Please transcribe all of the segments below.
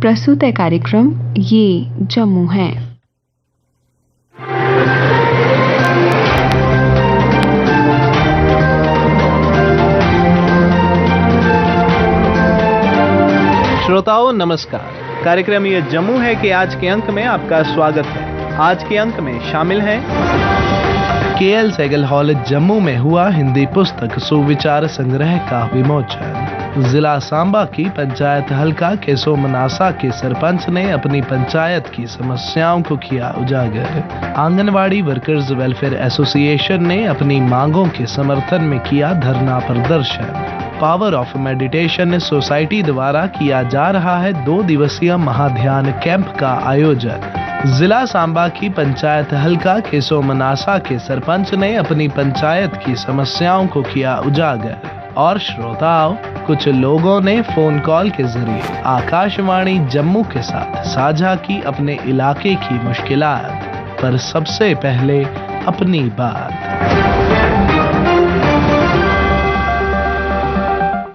प्रस्तुत है कार्यक्रम ये जम्मू है। श्रोताओं नमस्कार। कार्यक्रम ये जम्मू है कि आज के अंक में आपका स्वागत है। आज के अंक में शामिल हैं केएल सहगल हॉल जम्मू में हुआ हिंदी पुस्तक सुविचार संग्रह का विमोचन। जिला सांबा की पंचायत हल्का केसो मनासा के सरपंच ने अपनी पंचायत की समस्याओं को किया उजागर। आंगनवाड़ी वर्कर्स वेलफेयर एसोसिएशन ने अपनी मांगों के समर्थन में किया धरना प्रदर्शन। पावर ऑफ मेडिटेशन सोसाइटी द्वारा किया जा रहा है 2 दिवसीय महाध्यान कैंप का आयोजन। जिला सांबा की पंचायत हल्का केसो मनासा के सरपंच ने अपनी पंचायत की समस्याओं को किया उजागर। और श्रोताओं, कुछ लोगों ने फोन कॉल के जरिए आकाशवाणी जम्मू के साथ साझा की अपने इलाके की मुश्किलात। पर सबसे पहले अपनी बात।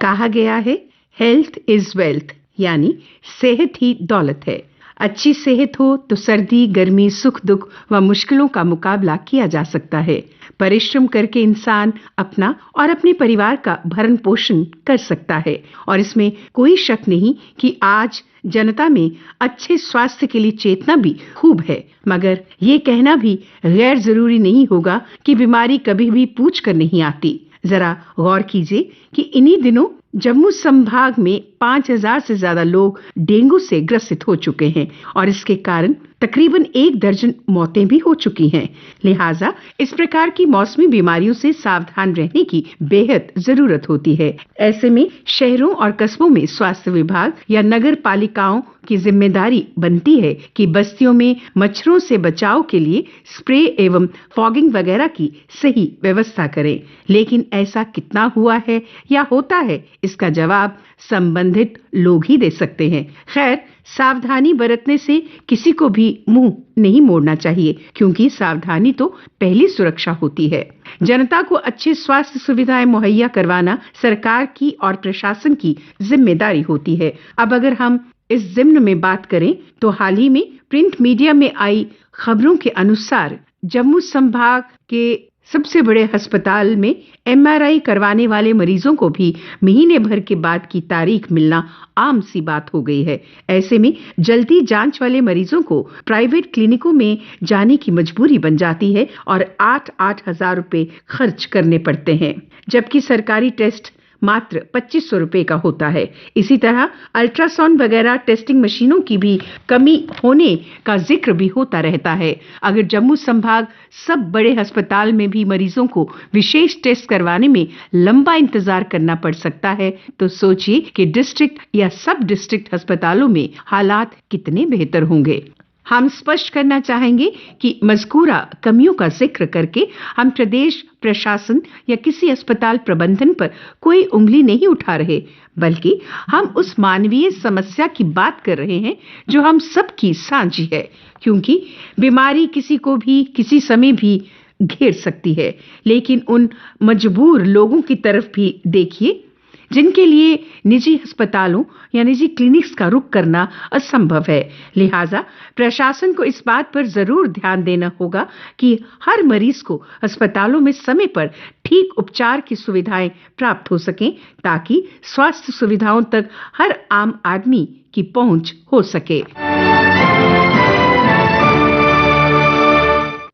कहा गया है हेल्थ इज वेल्थ, यानी सेहत ही दौलत है। अच्छी सेहत हो तो सर्दी गर्मी सुख दुख व मुश्किलों का मुकाबला किया जा सकता है। परिश्रम करके इंसान अपना और अपने परिवार का भरण पोषण कर सकता है और इसमें कोई शक नहीं कि आज जनता में अच्छे स्वास्थ्य के लिए चेतना भी खूब है। मगर ये कहना भी गैर जरूरी नहीं होगा कि बीमारी कभी भी पूछ कर नहीं आती। जरा गौर कीजिए कि इन्हीं दिनों जम्मू संभाग में 5000 से ज्यादा लोग डेंगू से ग्रसित हो चुके हैं और इसके कारण तकरीबन 1 दर्जन मौतें भी हो चुकी हैं। लिहाजा इस प्रकार की मौसमी बीमारियों से सावधान रहने की बेहद जरूरत होती है। ऐसे में शहरों और कस्बों में स्वास्थ्य विभाग या नगर पालिकाओं की जिम्मेदारी बनती है कि बस्तियों में मच्छरों से बचाव के लिए स्प्रे एवं फॉगिंग वगैरह की सही व्यवस्था करें। लेकिन ऐसा कितना हुआ है या होता है, इसका जवाब संबंधित लोग ही दे सकते हैं। खैर, सावधानी बरतने से किसी को भी मुंह नहीं मोड़ना चाहिए, क्योंकि सावधानी तो पहली सुरक्षा होती है। जनता को अच्छी स्वास्थ्य सुविधाएं मुहैया करवाना सरकार की और प्रशासन की जिम्मेदारी होती है। अब अगर हम इस जिम्न में बात करें तो हाल ही में प्रिंट मीडिया में आई खबरों के अनुसार जम्मू संभाग के सबसे बड़े अस्पताल में एमआरआई करवाने वाले मरीजों को भी महीने भर के बाद की तारीख मिलना आम सी बात हो गई है। ऐसे में जल्दी जांच वाले मरीजों को प्राइवेट क्लिनिकों में जाने की मजबूरी बन जाती है और 8-8 हजार रुपए खर्च करने पड़ते हैं, जबकि सरकारी टेस्ट मात्र 2500 रुपए का होता है। इसी तरह अल्ट्रासाउंड वगैरह टेस्टिंग मशीनों की भी कमी होने का जिक्र भी होता रहता है। अगर जम्मू संभाग सब बड़े अस्पताल में भी मरीजों को विशेष टेस्ट करवाने में लंबा इंतजार करना पड़ सकता है, तो सोचिए कि डिस्ट्रिक्ट या सब डिस्ट्रिक्ट अस्पतालों में हालात कितने बेहतर होंगे। हम स्पष्ट करना चाहेंगे कि मज़कूरा कमियों का जिक्र करके हम प्रदेश प्रशासन या किसी अस्पताल प्रबंधन पर कोई उंगली नहीं उठा रहे, बल्कि हम उस मानवीय समस्या की बात कर रहे हैं जो हम सबकी साझी है। क्योंकि बीमारी किसी को भी किसी समय भी घेर सकती है, लेकिन उन मजबूर लोगों की तरफ भी देखिए जिनके लिए निजी अस्पतालों या निजी क्लिनिक्स का रुख करना असंभव है। लिहाजा प्रशासन को इस बात पर जरूर ध्यान देना होगा कि हर मरीज को अस्पतालों में समय पर ठीक उपचार की सुविधाएं प्राप्त हो सकें, ताकि स्वास्थ्य सुविधाओं तक हर आम आदमी की पहुंच हो सके।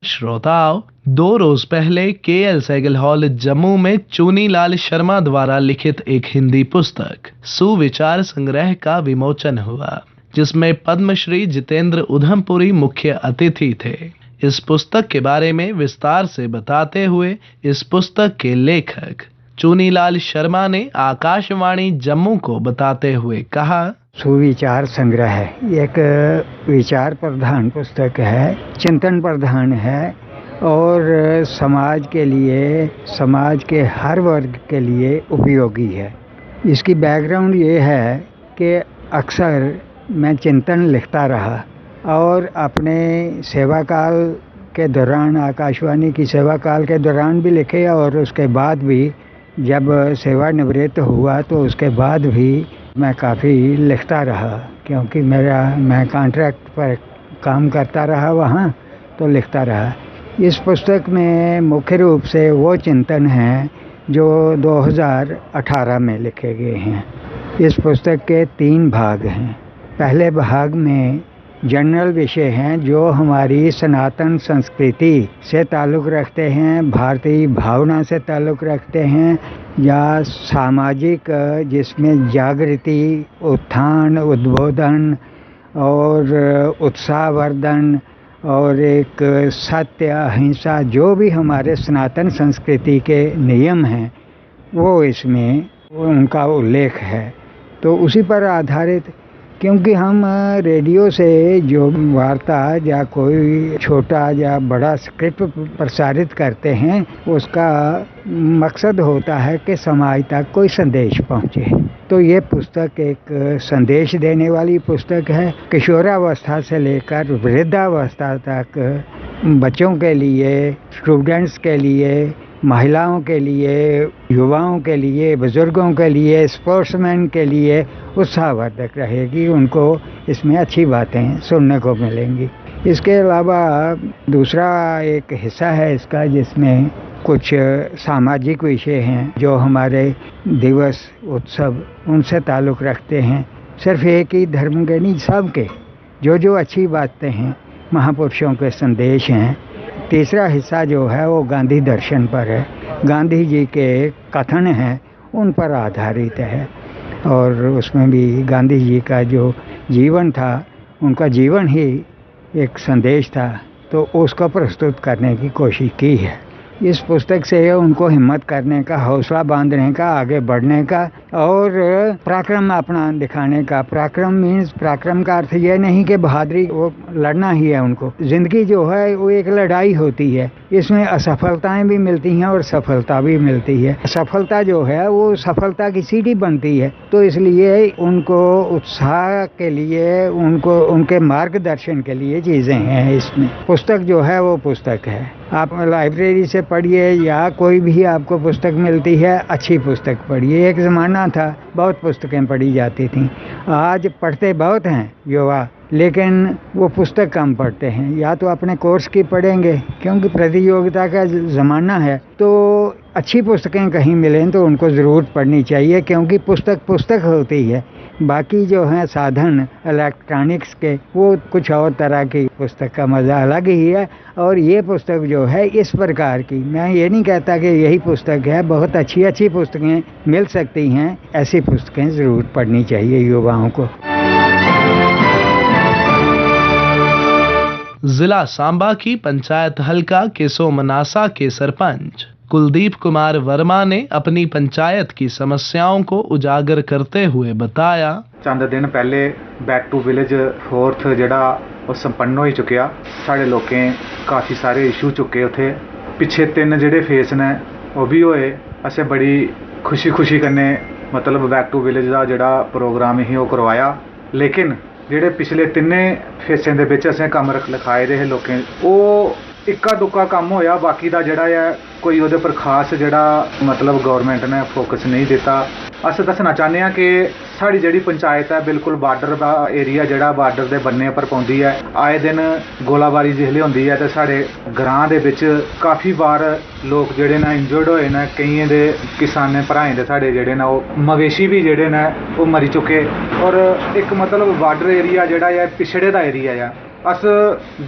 श्रोताओं, 2 रोज पहले केएल सहगल हॉल जम्मू में चूनीलाल शर्मा द्वारा लिखित एक हिंदी पुस्तक सुविचार संग्रह का विमोचन हुआ, जिसमें पद्मश्री जितेंद्र उधमपुरी मुख्य अतिथि थे। इस पुस्तक के बारे में विस्तार से बताते हुए इस पुस्तक के लेखक चूनीलाल शर्मा ने आकाशवाणी जम्मू को बताते हुए कहा, सुविचार संग्रह है, एक विचार प्रधान पुस्तक है, चिंतन प्रधान है और समाज के लिए, समाज के हर वर्ग के लिए उपयोगी है। इसकी बैकग्राउंड ये है कि अक्सर मैं चिंतन लिखता रहा और अपने सेवा काल के दौरान, आकाशवाणी की सेवा काल के दौरान भी लिखे और उसके बाद भी जब सेवानिवृत्त हुआ तो उसके बाद भी मैं काफ़ी लिखता रहा। क्योंकि मैं कॉन्ट्रैक्ट पर काम करता रहा वहाँ, तो लिखता रहा। इस पुस्तक में मुख्य रूप से वो चिंतन हैं जो 2018 में लिखे गए हैं। इस पुस्तक के 3 भाग हैं। पहले भाग में जनरल विषय हैं जो हमारी सनातन संस्कृति से ताल्लुक़ रखते हैं, भारतीय भावना से ताल्लुक़ रखते हैं, या सामाजिक जिसमें जागृति, उत्थान, उद्बोधन और उत्साहवर्धन और एक सत्य, अहिंसा, जो भी हमारे सनातन संस्कृति के नियम हैं वो इसमें उनका उल्लेख है। तो उसी पर आधारित, क्योंकि हम रेडियो से जो वार्ता या कोई छोटा या बड़ा स्क्रिप्ट प्रसारित करते हैं उसका मकसद होता है कि समाज तक कोई संदेश पहुंचे। तो ये पुस्तक एक संदेश देने वाली पुस्तक है। किशोरावस्था से लेकर वृद्धावस्था तक बच्चों के लिए, स्टूडेंट्स के लिए, महिलाओं के लिए, युवाओं के लिए, बुजुर्गों के लिए, स्पोर्ट्समैन के लिए उत्साहवर्धक रहेगी। उनको इसमें अच्छी बातें सुनने को मिलेंगी। इसके अलावा दूसरा एक हिस्सा है इसका जिसमें कुछ सामाजिक विषय हैं जो हमारे दिवस, उत्सव उनसे ताल्लुक़ रखते हैं। सिर्फ एक ही धर्म के नहीं, सब के जो अच्छी बातें हैं, महापुरुषों के संदेश हैं। तीसरा हिस्सा जो है वो गांधी दर्शन पर है। गांधी जी के कथन हैं उन पर आधारित है, और उसमें भी गांधी जी का जो जीवन था, उनका जीवन ही एक संदेश था, तो उसको प्रस्तुत करने की कोशिश की है। इस पुस्तक से उनको हिम्मत करने का, हौसला बांधने का, आगे बढ़ने का और पराक्रम अपना दिखाने का। पराक्रम मीन्स, पराक्रम का अर्थ यह नहीं कि बहादुरी, वो लड़ना ही है उनको। जिंदगी जो है वो एक लड़ाई होती है, इसमें असफलताएं भी मिलती हैं और सफलता भी मिलती है। सफलता जो है वो सफलता की सीढ़ी बनती है, तो इसलिए उनको उत्साह के लिए, उनको उनके मार्गदर्शन के लिए चीज़ें हैं इसमें। पुस्तक जो है वो पुस्तक है। आप लाइब्रेरी से पढ़िए या कोई भी आपको पुस्तक मिलती है, अच्छी पुस्तक पढ़िए। एक ज़माना था बहुत पुस्तकें पढ़ी जाती थीं, आज पढ़ते बहुत हैं युवा, लेकिन वो पुस्तक कम पढ़ते हैं। या तो अपने कोर्स की पढ़ेंगे, क्योंकि प्रतियोगिता का ज़माना है, तो अच्छी पुस्तकें कहीं मिलें तो उनको ज़रूर पढ़नी चाहिए, क्योंकि पुस्तक पुस्तक होती है। बाकी जो हैं साधन इलेक्ट्रॉनिक्स के, वो कुछ और तरह की पुस्तक का मज़ा अलग ही है। और ये पुस्तक जो है इस प्रकार की, मैं ये नहीं कहता कि यही पुस्तक है, बहुत अच्छी अच्छी पुस्तकें मिल सकती हैं। ऐसी पुस्तकें ज़रूर पढ़नी चाहिए युवाओं को। जिला सांबा की पंचायत हल्का केसोमनासा के सरपंच कुलदीप कुमार वर्मा ने अपनी पंचायत की समस्याओं को उजागर करते हुए बताया, चंद दिन पहले बैक टू विलेज 4th ਜਿਹੜਾ ਉਹ ਸੰਪੰਨ ਹੋ ਚੁੱਕਿਆ। ਸਾਡੇ ਲੋਕਾਂ ਕਾਫੀ ਸਾਰੇ ਇਸ਼ੂ ਚੁੱਕੇ ਉੱਥੇ। ਪਿੱਛੇ 3 ਜਿਹੜੇ ਫੇਸ ਨੇ ਉਹ ਵੀ ਹੋਏ। ਅਸੀਂ ਬੜੀ ਖੁਸ਼ੀ ਕਰਨੇ ਮਤਲਬ बैक टू विलेज ਦਾ ਜਿਹੜਾ ਪ੍ਰੋਗਰਾਮ ਹੀ ਉਹ ਕਰਵਾਇਆ। ਲੇਕਿਨ ਜਿਹੜੇ ਪਿਛਲੇ 3 ਫੇਸਾਂ ਦੇ ਵਿੱਚ ਅਸੀਂ ਕੰਮ ਲਿਖਾਏ ਰਹੇ ਲੋਕਾਂ, ਉਹ ਇੱਕਾ ਦੁੱਕਾ ਕੰਮ ਹੋਇਆ। ਬਾਕੀ ਦਾ ਜਿਹੜਾ ਹੈ ਕੋਈ ਉਹਦੇ ਪਰ ਖਾਸ ਜਿਹੜਾ ਮਤਲਬ ਗਵਰਨਮੈਂਟ ਨੇ ਫੋਕਸ ਨਹੀਂ ਦਿੱਤਾ। ਅਸੀਂ ਦੱਸਣਾ ਚਾਹੁੰਦੇ ਹਾਂ ਕਿ ਸਾਡੀ ਜਿਹੜੀ ਪੰਚਾਇਤ ਹੈ ਬਿਲਕੁਲ ਬਾਰਡਰ ਦਾ ਏਰੀਆ, ਜਿਹੜਾ ਬਾਰਡਰ ਦੇ ਬੰਨੇ ਪਰ ਪਾਉਂਦੀ ਹੈ। ਆਏ ਦਿਨ ਗੋਲਾਬਾਰੀ ਜਿਹਲੀ ਹੁੰਦੀ ਹੈ ਤੇ ਸਾਡੇ ਗ੍ਰਾਂ ਦੇ ਵਿੱਚ ਕਾਫੀ ਵਾਰ ਲੋਕ ਜਿਹੜੇ ਨੇ ਇੰਜਰਡ ਹੋਏ ਨੇ। ਕਈਆਂ ਦੇ ਕਿਸਾਨੇ ਭਰਾਏ ਦੇ ਸਾਡੇ ਜਿਹੜੇ ਨੇ ਉਹ ਮਵੇਸ਼ੀ ਵੀ ਜਿਹੜੇ ਨੇ ਉਹ ਮਰੀ ਚੁੱਕੇ। ਔਰ ਇੱਕ ਮਤਲਬ ਬਾਰਡਰ ਏਰੀਆ ਜਿਹੜਾ ਹੈ ਪਿਛੜੇ ਦਾ ਏਰੀਆ ਆ। अस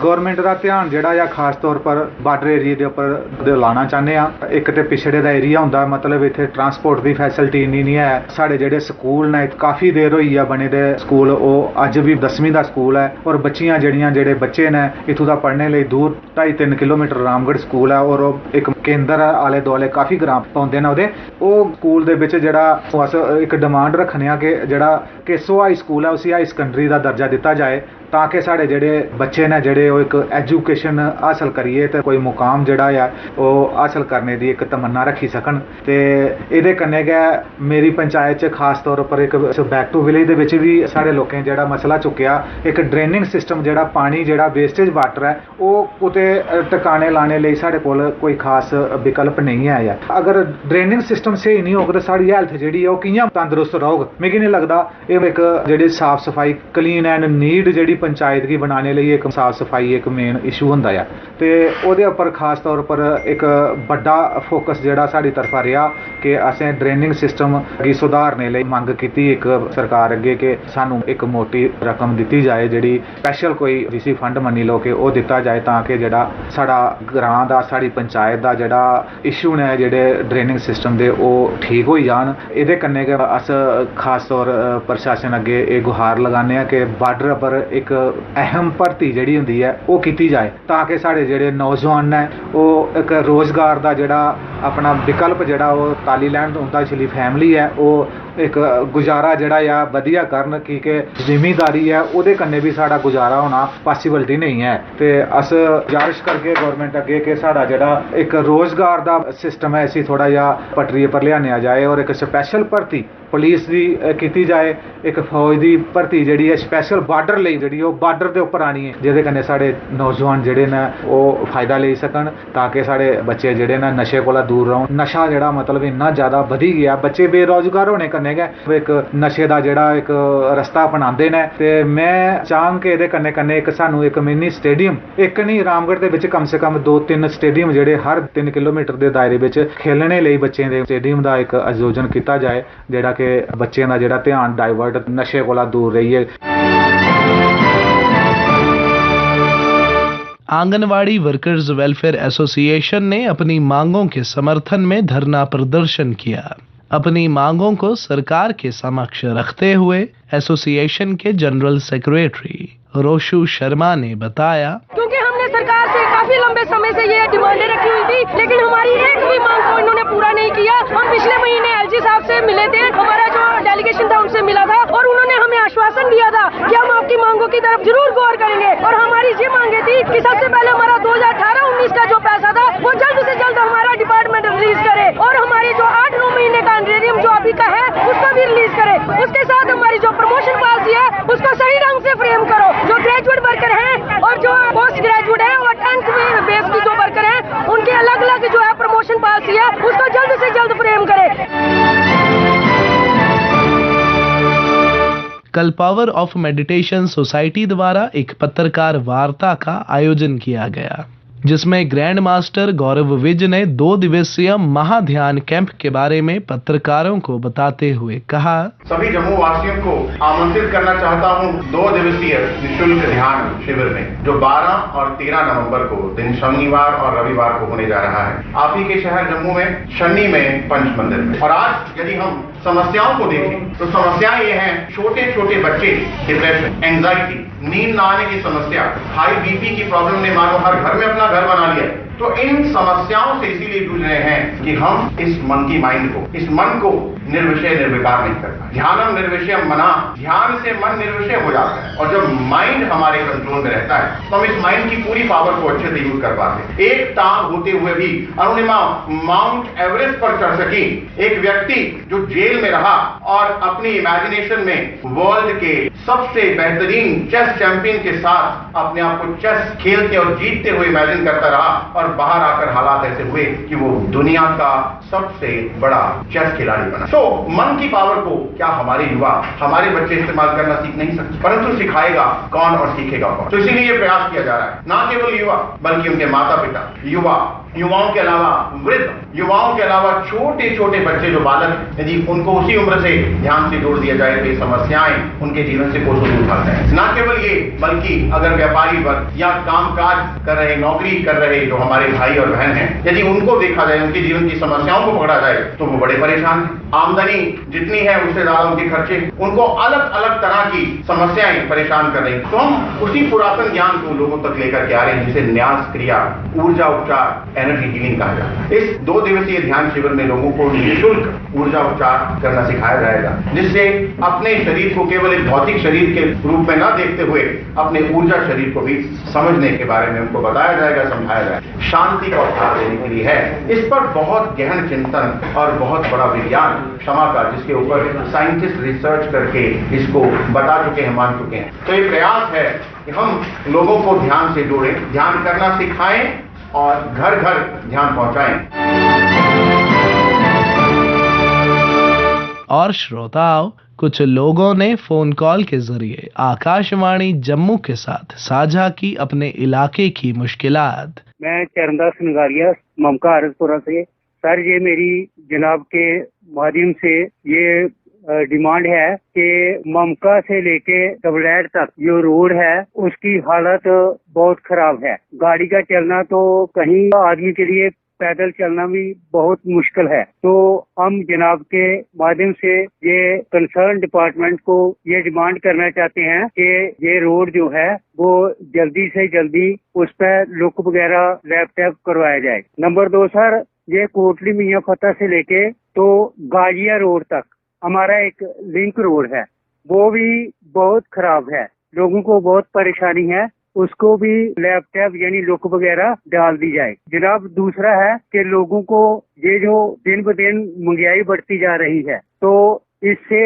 गौरमेंट का ध्यान जोड़ा या खास तौर पर बार्डर एरिए के उपर लाना चाहते हैं। एक तो पिछड़े का एरिया होंगे, मतलब इतने ट्रांसपोर्ट की फैसिलिटी इन्नी नहीं है। साढ़े जोड़े स्कूल ने काफ़ी देर हुई है बने दे स्कूल, वो अज भी 10वीं का स्कूल है। और बच्चियां जड़ियां जोड़े बच्चे ने इतों का पढ़ने लिए दूर 2.5-3 किलोमीटर रामगढ़ स्कूल है। और एक केंद्र आले दुआले काफ़ी ग्राम पाते हैं। वो स्कूल के जोड़ा अस एक डिमांड रखने कि जोड़ा केसो हाई स्कूल है उसी हाई सकैंडरी का दर्जा दिता जाए, ताकि साढ़े जोड़े बच्चे ने ਜਿਹੜੇ ਉਹ ਇੱਕ ਐਜੂਕੇਸ਼ਨ ਹਾਸਲ ਕਰੀਏ ਤੇ ਕੋਈ ਮੁਕਾਮ ਜਿਹੜਾ ਆ ਉਹ ਹਾਸਲ ਕਰਨੇ ਦੀ ਇੱਕ ਤਮੰਨਾ ਰੱਖੀ ਸਕਣ। ਤੇ ਇਹਦੇ ਕੰਨੇ ਗਏ ਮੇਰੀ ਪੰਚਾਇਤ 'ਚ ਖਾਸ ਤੌਰ ਉੱਪਰ ਇੱਕ ਬੈਕ ਟੂ ਵਿਲੇਜ ਦੇ ਵਿੱਚ ਵੀ ਸਾਡੇ ਲੋਕਾਂ ਜਿਹੜਾ ਮਸਲਾ ਚੁੱਕਿਆ, ਇੱਕ ਡਰੇਨਿੰਗ ਸਿਸਟਮ ਜਿਹੜਾ ਪਾਣੀ ਜਿਹੜਾ ਵੇਸਟੇਜ ਵਾਟਰ ਹੈ ਉਹ ਕਿਤੇ ਟਿਕਾਣੇ ਲਾਣੇ ਲਈ ਸਾਡੇ ਕੋਲ ਕੋਈ ਖਾਸ ਵਿਕਲਪ ਨਹੀਂ ਹੈ। ਅਗਰ ਡਰੇਨਿੰਗ ਸਿਸਟਮ ਸਹੀ ਨਹੀਂ ਹੋਗਾ ਤਾਂ ਸਾਡੀ ਹੈਲਥ ਜਿਹੜੀ ਹੈ ਉਹ ਕਿਵੇਂ ਤੰਦਰੁਸਤ ਰਹੂਗਾ। ਮੈਨੂੰ ਨਹੀਂ ਲੱਗਦਾ ਇਹ ਇੱਕ ਜਿਹੜੀ ਸਾਫ ਸਫਾਈ ਕਲੀਨ ਐਂਡ ਨੀਡ ਜਿਹੜੀ ਪੰਚਾਇਤ ਦੀ ਬਣਾਉਣੇ ਲਈ ਇੱਕ ਸਾਫ ਸਫਾਈ ਇੱਕ ਮੇਨ ਇਸ਼ੂ ਹੁੰਦਾ ਆ। ਤੇ ਉਹਦੇ ਉੱਪਰ ਖਾਸ ਤੌਰ ਉੱਪਰ ਇੱਕ ਵੱਡਾ ਫੋਕਸ ਜਿਹੜਾ ਸਾਡੀ ਤਰਫਾ ਰਿਹਾ ਕਿ ਅਸੀਂ ਡਰੇਨਿੰਗ ਸਿਸਟਮ ਦੀ ਸੁਧਾਰਨੇ ਲਈ ਮੰਗ ਕੀਤੀ ਇੱਕ ਸਰਕਾਰ ਅੱਗੇ ਕਿ ਸਾਨੂੰ ਇੱਕ ਮੋਟੀ ਰਕਮ ਦਿੱਤੀ ਜਾਏ, ਜਿਹੜੀ ਸਪੈਸ਼ਲ ਕੋਈ ਵੀਸੀ ਫੰਡ ਮੰਨੀ ਲਓ ਕਿ ਉਹ ਦਿੱਤਾ ਜਾਏ ਤਾਂ ਕਿ ਜਿਹੜਾ ਸਾਡਾ ਗ੍ਰਾਂ ਦਾ ਸਾਡੀ ਪੰਚਾਇਤ ਦਾ ਜਿਹੜਾ ਇਸ਼ੂ ਨੇ ਜਿਹੜੇ ਡਰੇਨਿੰਗ ਸਿਸਟਮ ਦੇ ਉਹ ਠੀਕ ਹੋਈ ਜਾਣ। ਇਹਦੇ ਕੰਨੇ ਅਸ ਖਾਸ ਤੌਰ ਪ੍ਰਸ਼ਾਸਨ ਅੱਗੇ ਇਹ ਗੁਹਾਰ ਲਗਾਉਂਦੇ ਹਾਂ ਕਿ ਬਾਰਡਰ ਪਰ ਇੱਕ ਅਹਿਮ ਭਰਤੀ ਜਿਹੜੀ ਹੁੰਦੀ ਹੈ ਉਹ ਕੀਤੀ ਜਾਏ ਤਾਂ ਕਿ ਸਾਡੇ ਜਿਹੜੇ ਨੌਜਵਾਨ ਨੇ ਉਹ ਇੱਕ ਰੋਜ਼ਗਾਰ ਦਾ ਜਿਹੜਾ ਆਪਣਾ ਵਿਕਲਪ ਜਿਹੜਾ ਉਹ ਤਾਲੀ ਲੈਣ ਹੁੰਦਾ ਜਿਹੜੀ ਫੈਮਿਲੀ ਹੈ ਉਹ ਇੱਕ ਗੁਜ਼ਾਰਾ ਜਿਹੜਾ ਆ ਵਧੀਆ ਕਰਨ ਕਿ ਜ਼ਿਮੀਦਾਰੀ ਹੈ ਉਹਦੇ ਕੰਨੇ ਵੀ ਸਾਡਾ ਗੁਜ਼ਾਰਾ ਹੋਣਾ ਪੋਸੀਬਿਲਿਟੀ ਨਹੀਂ ਹੈ। ਤੇ ਅਸ ਗੁਜ਼ਾਰਿਸ਼ ਕਰਕੇ ਗਵਰਨਮੈਂਟ ਅੱਗੇ ਕਿ ਸਾਡਾ ਜਿਹੜਾ ਇੱਕ ਰੋਜ਼ਗਾਰ ਦਾ ਸਿਸਟਮ ਹੈ ਅਸੀਂ ਥੋੜਾ ਜਿਹਾ ਪਟਰੀ ਉੱਪਰ ਲਿਆਣਿਆ ਜਾਏ ਔਰ ਇੱਕ ਸਪੈਸ਼ਲ ਭਰਤੀ ਪੁਲਿਸ ਦੀ ਕੀਤੀ ਜਾਏ, ਇੱਕ ਫੌਜ ਦੀ ਭਰਤੀ ਜਿਹੜੀ ਹੈ ਸਪੈਸ਼ਲ ਬਾਰਡਰ ਲਈ ਜਿਹੜੀ ਉਹ ਬਾਰਡਰ ਦੇ ਉੱਪਰ ਆਣੀ ਹੈ ਜਿਹਦੇ ਕੰਨੇ ਸਾਡੇ ਨੌਜਵਾਨ ਜਿਹੜੇ ਨੇ ਉਹ ਫਾਇਦਾ ਲੈ ਸਕਣ ਤਾਂ ਕਿ ਸਾਡੇ ਬੱਚੇ ਜਿਹੜੇ ਨੇ ਨਸ਼ੇ ਕੋਲੋਂ ਦੂਰ ਰਹਿਣ। ਨਸ਼ਾ ਜਿਹੜਾ ਮਤਲਬ ਇੰਨਾ ਜ਼ਿਆਦਾ ਵਧੀ ਗਿਆ, ਬੱਚੇ ਬੇਰੋਜ਼ਗਾਰ ਹੋਣੇ ਕੰਨੇ ਗਏ ਇੱਕ ਨਸ਼ੇ ਦਾ ਜਿਹੜਾ ਇੱਕ ਰਸਤਾ ਅਪਣਾਉਂਦੇ ਨੇ। ਤੇ ਮੈਂ ਚਾਹਾਂ ਕਿ ਇਹਦੇ ਕੰਨੇ ਕੰਨੇ ਇੱਕ ਸਾਨੂੰ ਇੱਕ ਮਿਨੀ ਸਟੇਡੀਅਮ, ਇੱਕ ਨਹੀਂ ਰਾਮਗੜ੍ਹ ਦੇ ਵਿੱਚ ਕਮ ਸੇ ਕਮ 2-3 ਸਟੇਡੀਅਮ ਜਿਹੜੇ ਹਰ 3 ਕਿਲੋਮੀਟਰ ਦੇ ਦਾਇਰੇ ਵਿੱਚ ਖੇਲਣੇ ਲਈ ਬੱਚਿਆਂ ਦੇ ਸਟੇਡੀਅਮ ਦਾ ਇੱਕ ਆਯੋਜਨ ਕੀਤਾ ਜਾਏ ਜਿਹੜਾ ਕਿ ਬੱਚਿਆਂ ਦਾ ਜਿਹੜਾ ਧਿਆਨ ਡਾਇਵਰਟ ਨਸ਼ੇ ਕੋਲੋਂ दूर रहिए। आंगनवाड़ी वर्कर्स वेलफेयर एसोसिएशन ने अपनी मांगों के समर्थन में धरना प्रदर्शन किया। अपनी मांगों को सरकार के समक्ष रखते हुए एसोसिएशन के जनरल सेक्रेटरी रोशु शर्मा ने बताया, क्योंकि हमने सरकार से काफी लंबे समय से ये डिमांडें रखी हुई थी लेकिन हमारी एक भी मांग को इन्होंने पूरा नहीं किया। हम पिछले महीने एलजी साहब से मिले थे, हमारा जो डेलीगेशन था उनसे मिला था और उन्होंने हमें आश्वासन दिया था कि हम आपकी मांगों की तरफ जरूर गौर करेंगे। और हमारी ये मांगे थी कि सबसे पहले हमारा 2018-19 का जो पैसा था वो जल्द से जल्द हमारा डिपार्टमेंट रिलीज करे और हमारी जो 8-9 महीने का एंड्रेरियम जो अभी का है उसको भी रिलीज करे। उसके साथ हमारी जो प्रमोशन पॉलिसी है उसको सही ढंग से फ्रेम करो। जो ग्रेजुएट वर्कर हैं और जो पोस्ट ग्रेजुएट है और 10th बेस की जो वर्कर हैं उनके अलग अलग जो है प्रमोशन पॉलिसी है उसको जल्द से जल्द फ्रेम करे। कल पावर ऑफ मेडिटेशन सोसाइटी द्वारा एक पत्रकार वार्ता का आयोजन किया गया जिसमें ग्रैंड मास्टर गौरव विज ने 2 दिवसीय महाध्यान कैंप के बारे में पत्रकारों को बताते हुए कहा, सभी जम्मू वासियों को आमंत्रित करना चाहता हूं 2 दिवसीय निःशुल्क ध्यान शिविर में जो 12 और 13 नवंबर को दिन शनिवार और रविवार को होने जा रहा है आप ही के शहर जम्मू में शनि में पंच मंदिर में। और आज यदि हम समस्याओं को देखें तो समस्याएं ये हैं, छोटे छोटे बच्चे डिप्रेशन, एंजाइटी, नींद न आने की समस्या, हाई बीपी की प्रॉब्लम ने मानो हर घर में अपना घर बना लिया। तो इन समस्याओं से इसीलिए जूझ रहे हैं कि हम इस मंकी माइंड को, इस मन को निर्विषय निर्विकार नहीं कर पाए। ध्यानम निर्विषय मना, ध्यान से मन निर्विषय हो जाता है और जब माइंड हमारे कंट्रोल में रहता है तो हम इस माइंड की पूरी पावर को अच्छे से यूज कर पाते हैं। एक टांग होते हुए भी अरुणिमा माउंट एवरेस्ट पर चढ़ सकी। एक व्यक्ति जो जेल में रहा और अपनी इमेजिनेशन में वर्ल्ड के सबसे बेहतरीन चेस चैंपियन के साथ अपने आप को चेस खेलते और जीतते हुए इमेजिन करता रहा और बाहर आकर हालात ऐसे हुए कि वो दुनिया का सबसे बड़ा चेस खिलाड़ी बना। तो मन की पावर को क्या हमारे युवा, हमारे बच्चे इस्तेमाल करना सीख नहीं सकते, परंतु सिखाएगा कौन और सीखेगा कौन। तो इसीलिए ये प्रयास किया जा रहा है, ना केवल युवा बल्कि उनके माता पिता, युवाओं के अलावा वृद्ध, युवाओं के अलावा छोटे छोटे बच्चे जो बालक, यदि उनको उसी उम्र से ध्यान से जोड़ दिया जाए तो ये समस्याएं उनके जीवन से कोसों दूर भाग जाए। ना केवल ये बल्कि अगर व्यापारी वर्ग या कामकाज कर रहे, नौकरी कर रहे जो हमारे भाई और बहन हैं, यदि उनको देखा जाए, उनके जीवन की समस्याओं को पकड़ा जाए तो वो बड़े परेशान हैं। आमदनी जितनी है उससे ज्यादा उनके खर्चे, उनको अलग अलग तरह की समस्याएं परेशान कर रही। तो हम उसी पुरातन ज्ञान को लोगों तक लेकर के आ रहे हैं जिसे न्यास क्रिया, ऊर्जा उपचार, एनर्जी हीलिंग कहा जाता है। इस 2 दिवसीय ध्यान शिविर में लोगों को निःशुल्क ऊर्जा उपचार करना सिखाया जाएगा जिससे अपने शरीर को केवल एक भौतिक शरीर के रूप में न देखते हुए अपने ऊर्जा शरीर को भी समझने के बारे में उनको बताया जाएगा, समझाया जाएगा। शांति का उपहार देने के लिए है। इस पर बहुत गहन चिंतन और बहुत बड़ा विज्ञान, क्षमा का, जिसके ऊपर साइंटिस्ट रिसर्च करके इसको बता चुके हैं, मान चुके हैं। तो ये प्रयास है कि हम लोगों को ध्यान से जोड़ें, ध्यान करना सिखाएं और घर घर ध्यान पहुंचाएं। और श्रोताओं, कुछ लोगों ने फोन कॉल के जरिए आकाशवाणी जम्मू के साथ साझा की अपने इलाके की मुश्किलात। मैं चरणदास नगारिया ममका आरसपुरा से। सर, ये मेरी जनाब के माध्यम से ये डिमांड है कि ममका से लेके डबलैट तक जो रोड है उसकी हालत बहुत खराब है। गाड़ी का चलना तो कहीं आदमी के लिए पैदल चलना भी बहुत मुश्किल है। तो हम जनाब के माध्यम से ये कंसर्न डिपार्टमेंट को ये डिमांड करना चाहते हैं कि ये रोड जो है वो जल्दी से जल्दी उस पर लुक वगैरह लैपटॉप करवाया जाए। नंबर 2 सर, ये कोटली मियां फतेह से लेके तो गाजिया रोड तक हमारा एक लिंक रोड है, वो भी बहुत खराब है, लोगों को बहुत परेशानी है, उसको भी लैपटॉप यानी लुक वगैरह डाल दी जाए। जनाब, दूसरा है कि लोगों को ये जो दिन ब दिन महंगाई बढ़ती जा रही है तो इससे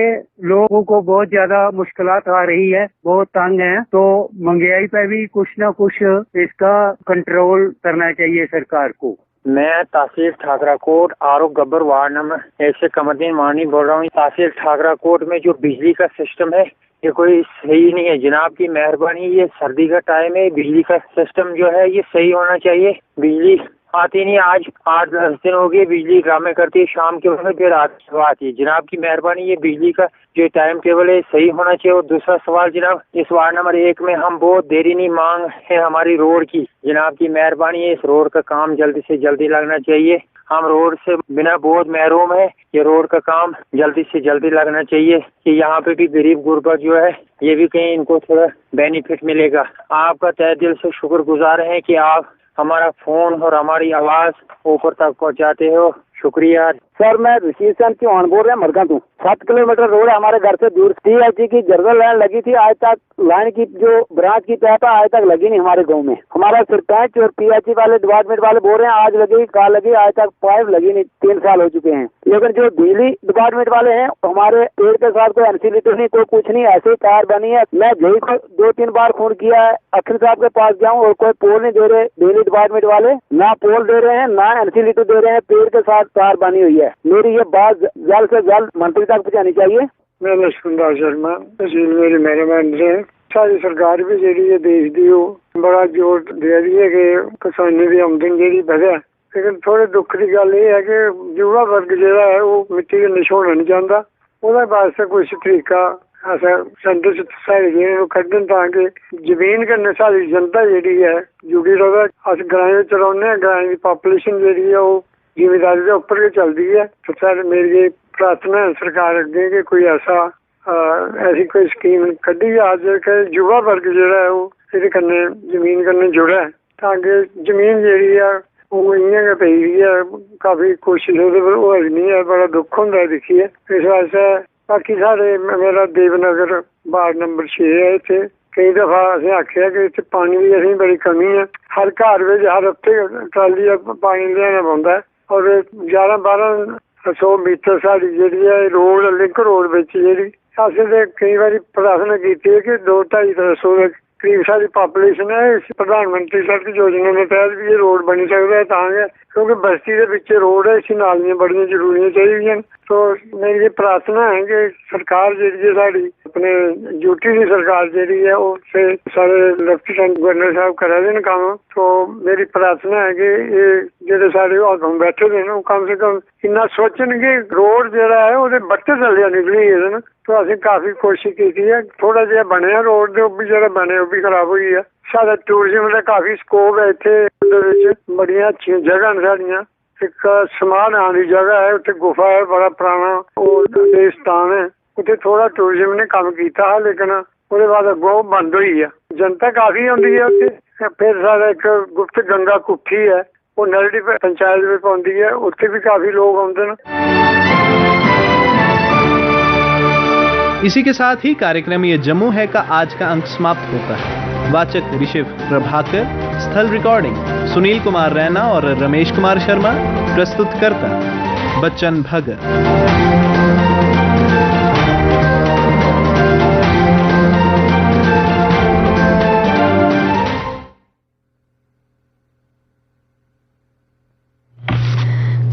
लोगों को बहुत ज्यादा मुश्किलात आ रही है, बहुत तंग है। तो महंगाई पे भी कुछ ना कुछ इसका कंट्रोल करना चाहिए सरकार को। मैं तहसील ठाकराकोट आरोप गब्बर वार्ड नंबर 1 से कमरदीन मानी बोल रहा हूँ। तहसील ठाकराकोट में जो बिजली का सिस्टम है ये कोई सही नहीं है। जनाब की मेहरबानी, ये सर्दी का टाइम है, बिजली का सिस्टम जो है ये सही होना चाहिए। बिजली आती नहीं, आज 8-10 दिन हो गए बिजली ड्रामे करती है, शाम के वक्त फिर आती है। जनाब की मेहरबानी, ये बिजली का जो टाइम टेबल है सही होना चाहिए। और दूसरा सवाल जनाब, इस वार्ड नंबर 1 में हम बहुत देरी नहीं मांग है हमारी रोड की। जनाब की मेहरबानी है, इस रोड का काम जल्दी से जल्दी लगना चाहिए। हम रोड से बिना बहुत महरूम है, ये रोड का काम जल्दी से जल्दी लगना चाहिए कि यहाँ पे भी गरीब गुरबा जो है ये भी कहीं इनको थोड़ा बेनिफिट मिलेगा। आपका तहे दिल से शुक्रगुजार है कि आप हमारा फोन और हमारी आवाज ऊपर तक पहुँचाते हो, शुक्रिया। सर, मैं ऋषि चंद चौहान बोल रहा हूँ मरगा तू। 7 किलोमीटर रोड है हमारे घर से दूर। THG की जर्नल लाइन लगी थी, आज तक लाइन की जो ब्रांच की पाइप है आज तक लगी नहीं हमारे गांव में। हमारा सरपंच और PHG वाले डिपार्टमेंट वाले बोल रहे हैं आज लगी, कल लगी, आज तक पाइप लगी नहीं, 3 साल हो चुके हैं। लेकिन जो बिजली डिपार्टमेंट वाले हैं हमारे पेड़ के साथ कोई NC तो नहीं, कोई कुछ नहीं, ऐसे तार बनी है। मैं जही को 2-3 बार फोन किया है, अखिल साहब के पास गया हूँ और कोई पोल नहीं दे रहे बिजली डिपार्टमेंट वाले, ना पोल दे रहे हैं ना NC दे रहे हैं, पेड़ के साथ तार बनी हुई है। मेरी ये बात जल्द से जल्द मंत्री तक पहुंचानी चाहिए। मैं लक्ष्मण शर्मा, तहसील मेरी मेहरबानी से सारी सरकार भी जी देश दी बड़ा जोर दे रही है कि किसानी की आमदन जी बढ़े। लेकिन थोड़े दुख की गल ये है कि युवा वर्ग जो है वो मिट्टी के निछोड़ना नहीं चाहता। वो वास्ते कुछ तरीका ऐसा सेंटर साढ़े कड्डन ताकि जमीन कन्नै सारी जनता जी है जुड़ी रवे। अस ग्राएं च रौह्ने, ग्राएं की पॉपुलेशन जी है वो जिमीदारी के उपर गै चलती है। तो सर मेरी प्रार्थना है सरकार अगे कि कोई ऐसी कोई स्कीम कड्ढी जाए कि युवा वर्ग जो है वो इहदे कन्नै जमीन कन्नै जुड़े, ताकि जमीन जी है वो इ'यां गै पेई दी है, काफी कोशिश ओह्दे पर होआ नहीं है। बड़ा दुख होंदा है दिक्खियै। इस वास्ते बाकी साढ़े मेरा देवनगर वार्ड नंबर 6 है, इत्थे कई दफा असें आखेआ कि इत्थे पानी की असें बड़ी कमी है। हर घर में हर हफ्ते ट्राली पानी लेना पौंदा है और 11-12 मीटर साड़ी जी है रोड लिंक रोड बिच जी असें ते कई बार प्रार्थना की है कि 2-2.5 करीब सारी पॉपुलेशन है। इस प्रधानमंत्री सड़क योजना के तहत भी ये रोड बनी सकता है तां गै, क्योंकि बस्ती के पिछे रोड है, इसी नालियां बड़ियां जरूरी चाहिए। तो मेरी प्रार्थना है कि सरकार जी है साड़ी अपने ड्यूटी की सरकार जी है उससे सारे लेफ्टिनेंट गवर्नर साहब करा देन काम। तो मेरी प्रार्थना है कि ये जेडे सारे हुकम बैठे दे वो कम से कम इन्ना सोचन कि रोड जोड़ा है वो बट्टे थल्ले निकली गेदे न। तो असें काफी कोशिश की है, थोड़ा जिहा बनया रोड ते भी जेह्ड़ा बने वो भी खराब होई है। साढ़ा टूरिज्म का काफी स्कोप है, इत्थे बड़ियां अच्छियां जगह न साड़ियां। एक समां नां दी जगह है, उत्थे गुफा है, बड़ा पुराना वो स्थान है, उत्थे थोड़ा टूरिज्म ने कम किया है, लेकिन उसके बाद अगों बंद हुई है। जनता काफी आती है उत्थे। फिर साढ़ा एक गुप्त गंगा कुठी है, वो नलडी पंचायत में पौंदी है, उत्थे भी काफी लोग आते हैं। इसी के साथ ही कार्यक्रम ये जम्मू है का आज का अंक समाप्त होता है। वाचक ऋषिव प्रभाकर, स्थल रिकॉर्डिंग सुनील कुमार रैना और रमेश कुमार शर्मा, प्रस्तुतकर्ता बच्चन भगत।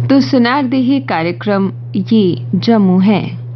तो सुनार देही कार्यक्रम ये जम्मू है।